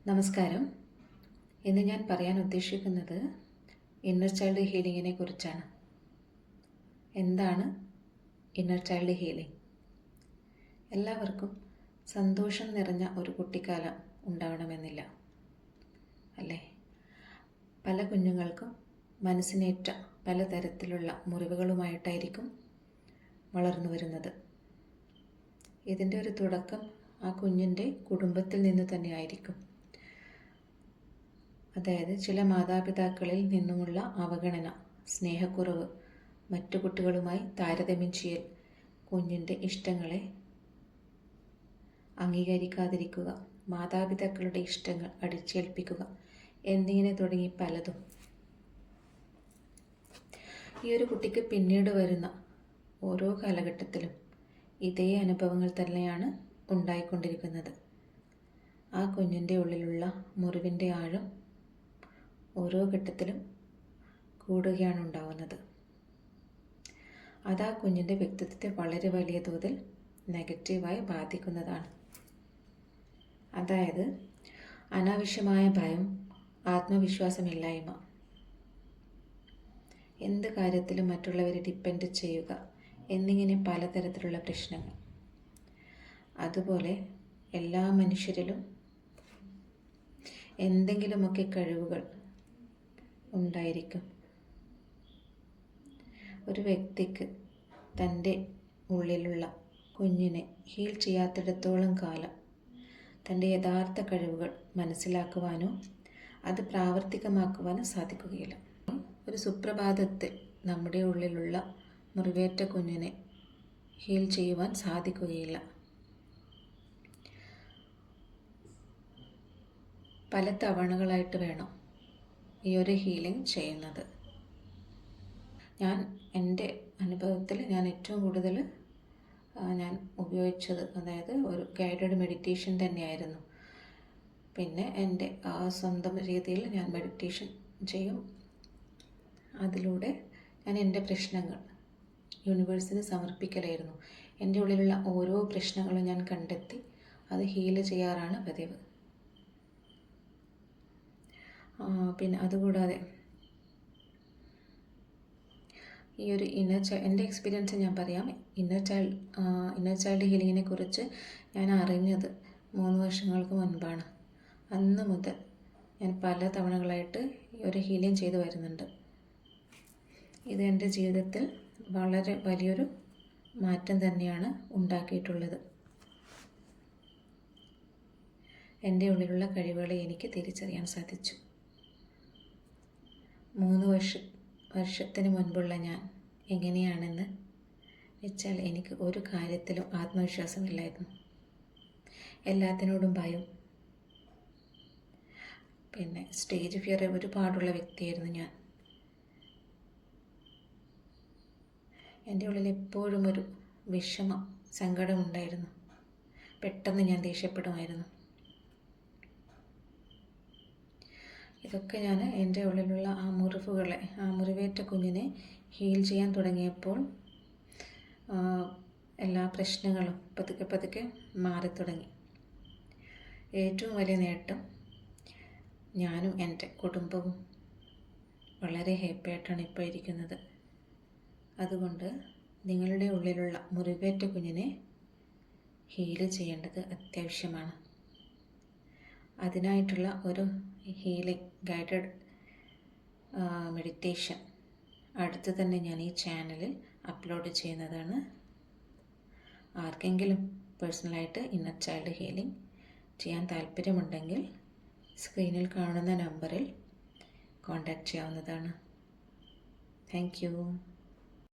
നമസ്കാരം. ഇന്ന് ഞാൻ പറയാൻ ഉദ്ദേശിക്കുന്നത് ഇന്നർ ചൈൽഡ് ഹീലിങ്ങിനെ കുറിച്ചാണ്. എന്താണ് ഇന്നർ ചൈൽഡ് ഹീലിംഗ്? എല്ലാവർക്കും സന്തോഷം നിറഞ്ഞ ഒരു കുട്ടിക്കാലം ഉണ്ടാവണമെന്നില്ല, അല്ലേ? പല കുഞ്ഞുങ്ങൾക്കും മനസ്സിനേറ്റ പലതരത്തിലുള്ള മുറിവുകളുമായിട്ടായിരിക്കും വളർന്നു വരുന്നത്. ഇതിൻ്റെ ഒരു തുടക്കം ആ കുഞ്ഞിൻ്റെ കുടുംബത്തിൽ നിന്ന് തന്നെയായിരിക്കും. അതായത് ചില മാതാപിതാക്കളിൽ നിന്നുമുള്ള അവഗണന, സ്നേഹക്കുറവ്, മറ്റു കുട്ടികളുമായി താരതമ്യം ചെയ്യൽ, കുഞ്ഞിൻ്റെ ഇഷ്ടങ്ങളെ അംഗീകരിക്കാതിരിക്കുക, മാതാപിതാക്കളുടെ ഇഷ്ടങ്ങൾ അടിച്ചേൽപ്പിക്കുക എന്നിങ്ങനെ തുടങ്ങി പലതും. ഈ ഒരു കുട്ടിക്ക് പിന്നീട് വരുന്ന ഓരോ കാലഘട്ടത്തിലും ഇതേ അനുഭവങ്ങൾ തന്നെയാണ് ഉണ്ടായിക്കൊണ്ടിരിക്കുന്നത്. ആ കുഞ്ഞിൻ്റെ ഉള്ളിലുള്ള മുറിവിൻ്റെ ആഴം ഓരോ ഘട്ടത്തിലും കൂടുകയാണ് ഉണ്ടാവുന്നത്. അത് ആ കുഞ്ഞിൻ്റെ വ്യക്തിത്വത്തെ വളരെ വലിയ തോതിൽ നെഗറ്റീവായി ബാധിക്കുന്നതാണ്. അതായത് അനാവശ്യമായ ഭയം, ആത്മവിശ്വാസമില്ലായ്മ, എന്ത് കാര്യത്തിലും മറ്റുള്ളവരെ ഡിപ്പെൻഡ് ചെയ്യുക എന്നിങ്ങനെ പലതരത്തിലുള്ള പ്രശ്നങ്ങൾ. അതുപോലെ എല്ലാ മനുഷ്യരിലും എന്തെങ്കിലുമൊക്കെ കഴിവുകൾ ഉണ്ടായിരിക്കും. ഒരു വ്യക്തിക്ക് തൻ്റെ ഉള്ളിലുള്ള കുഞ്ഞിനെ ഹീൽ ചെയ്യാത്തിടത്തോളം കാലം തൻ്റെ യഥാർത്ഥ കഴിവുകൾ മനസ്സിലാക്കുവാനോ അത് പ്രാവർത്തികമാക്കുവാനോ സാധിക്കുകയില്ല. ഒരു സുപ്രഭാതത്തിൽ നമ്മുടെ ഉള്ളിലുള്ള മുറിവേറ്റ കുഞ്ഞിനെ ഹീൽ ചെയ്യുവാൻ സാധിക്കുകയില്ല. പല തവണകളായിട്ട് വേണം ഈ ഒരു ഹീലിംഗ് ചെയ്യുന്നത്. എൻ്റെ അനുഭവത്തിൽ ഞാൻ ഏറ്റവും കൂടുതൽ ഞാൻ ഉപയോഗിച്ചത് അതായത് ഒരു ഗൈഡഡ് മെഡിറ്റേഷൻ തന്നെയായിരുന്നു. പിന്നെ എൻ്റെ സ്വന്തം രീതിയിൽ ഞാൻ മെഡിറ്റേഷൻ ചെയ്യും. അതിലൂടെ ഞാൻ എൻ്റെ പ്രശ്നങ്ങൾ യൂണിവേഴ്സിന് സമർപ്പിക്കലായിരുന്നു. എൻ്റെ ഉള്ളിലുള്ള ഓരോ പ്രശ്നങ്ങളും ഞാൻ കണ്ടെത്തി അത് ഹീൽ ചെയ്യാറാണ് പതിവ്. പിന്നെ അതുകൂടാതെ ഈ ഒരു എൻ്റെ എക്സ്പീരിയൻസ് ഞാൻ പറയാം. ഇന്നർ ചൈൽഡ് ഹീലിങ്ങിനെ കുറിച്ച് ഞാൻ അറിഞ്ഞത് 3 വർഷങ്ങൾക്ക് മുൻപാണ്. അന്ന് മുതൽ ഞാൻ പല തവണകളായിട്ട് ഈ ഒരു ഹീലിംഗ് ചെയ്തു വരുന്നുണ്ട്. ഇത് എൻ്റെ ജീവിതത്തിൽ വളരെ വലിയൊരു മാറ്റം തന്നെയാണ് ഉണ്ടാക്കിയിട്ടുള്ളത്. എൻ്റെ ഉള്ളിലുള്ള കഴിവുകളെ എനിക്ക് തിരിച്ചറിയാൻ സാധിച്ചു. 3 വർഷത്തിന് മുൻപുള്ള ഞാൻ എങ്ങനെയാണെന്ന് വെച്ചാൽ എനിക്ക് ഒരു കാര്യത്തിലും ആത്മവിശ്വാസമില്ലായിരുന്നു. എല്ലാത്തിനോടും ഭയം, പിന്നെ സ്റ്റേജ് ഫിയർ ഒരുപാടുള്ള വ്യക്തിയായിരുന്നു ഞാൻ. എൻ്റെ ഉള്ളിൽ എപ്പോഴും ഒരു വിഷമം, സങ്കടമുണ്ടായിരുന്നു. പെട്ടെന്ന് ഞാൻ ദേഷ്യപ്പെടുമായിരുന്നു. ഇതൊക്കെ ഞാൻ എൻ്റെ ഉള്ളിലുള്ള ആ മുറിവേറ്റ കുഞ്ഞിനെ ഹീൽ ചെയ്യാൻ തുടങ്ങിയപ്പോൾ എല്ലാ പ്രശ്നങ്ങളും പതുക്കെ മാറി തുടങ്ങി. ഏറ്റവും വലിയ നേട്ടം, ഞാനും എൻ്റെ കുടുംബവും വളരെ ഹാപ്പിയായിട്ടാണ് ഇപ്പോൾ ഇരിക്കുന്നത്. അതുകൊണ്ട് നിങ്ങളുടെ ഉള്ളിലുള്ള മുറിവേറ്റ കുഞ്ഞിനെ ഹീൽ ചെയ്യേണ്ടത് അത്യാവശ്യമാണ്. അതിനായിട്ടുള്ള ഒരു ഹീലിംഗ് ഗൈഡഡ് മെഡിറ്റേഷൻ അടുത്ത് തന്നെ ഞാൻ ഈ ചാനലിൽ അപ്ലോഡ് ചെയ്യുന്നതാണ്. ആർക്കെങ്കിലും പേഴ്സണലായിട്ട് ഇന്നർ ചൈൽഡ് ഹീലിംഗ് ചെയ്യാൻ താല്പര്യമുണ്ടെങ്കിൽ സ്ക്രീനിൽ കാണുന്ന നമ്പറിൽ കോൺടാക്റ്റ് ചെയ്യാവുന്നതാണ്. Thank you.